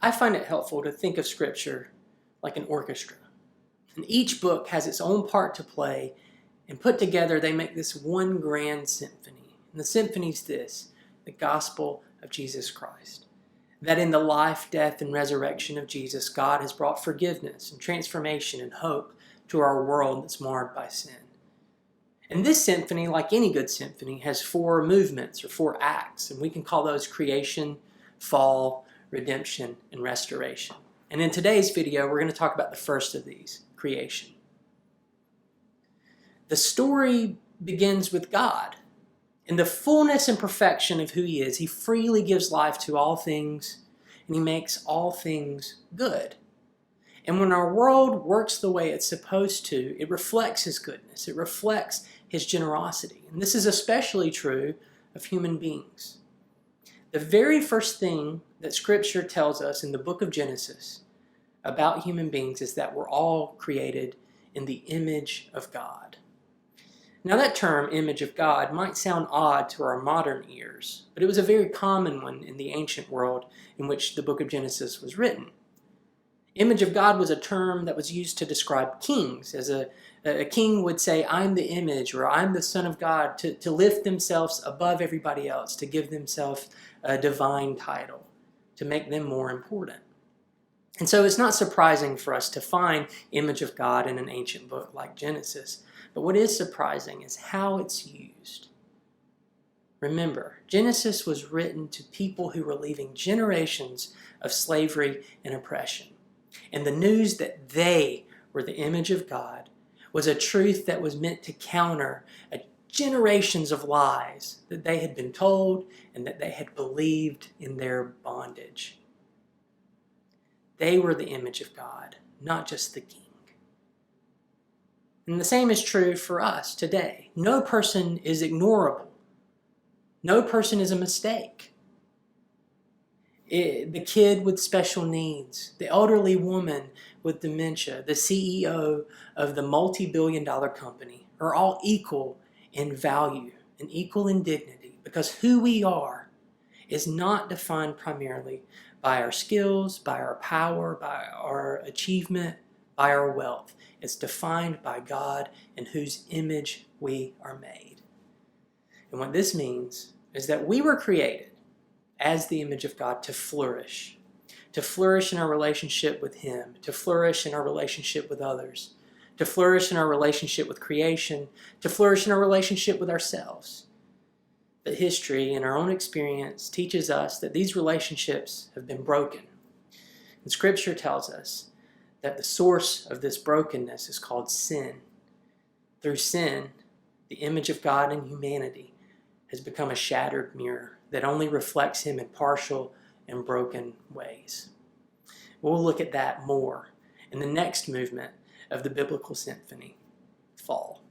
I find it helpful to think of Scripture like an orchestra. And each book has its own part to play, and put together they make this one grand symphony. And the symphony's this: the gospel of Jesus Christ. That in the life, death, and resurrection of Jesus, God has brought forgiveness and transformation and hope to our world that's marred by sin. And this symphony, like any good symphony, has 4 movements or 4 acts, and we can call those creation, fall, redemption, and restoration. And in today's video, we're going to talk about the first of these, creation. The story begins with God. In the fullness and perfection of who He is, He freely gives life to all things, and He makes all things good. And when our world works the way it's supposed to, it reflects His goodness. It reflects His generosity. And this is especially true of human beings. The very first thing that Scripture tells us in the book of Genesis about human beings is that we're all created in the image of God. Now that term, image of God, might sound odd to our modern ears, but it was a very common one in the ancient world in which the book of Genesis was written. Image of God was a term that was used to describe kings, as a king would say, I'm the image, or I'm the son of God, to lift themselves above everybody else, to give themselves a divine title, to make them more important. And so it's not surprising for us to find image of God in an ancient book like Genesis, but what is surprising is how it's used. Remember, Genesis was written to people who were leaving generations of slavery and oppression. And the news that they were the image of God was a truth that was meant to counter generations of lies that they had been told and that they had believed in their bondage. They were the image of God, not just the king. And the same is true for us today. No person is ignorable. No person is a mistake. The kid with special needs, the elderly woman with dementia, the CEO of the multi-billion-dollar company are all equal in value and equal in dignity, because who we are is not defined primarily by our skills, by our power, by our achievement, by our wealth. It's defined by God in whose image we are made. And what this means is that we were created as the image of God to flourish in our relationship with Him, to flourish in our relationship with others, to flourish in our relationship with creation, to flourish in our relationship with ourselves. But history and our own experience teaches us that these relationships have been broken. And Scripture tells us that the source of this brokenness is called sin. Through sin, the image of God in humanity has become a shattered mirror that only reflects Him in partial and broken ways. We'll look at that more in the next movement of the biblical symphony, Fall.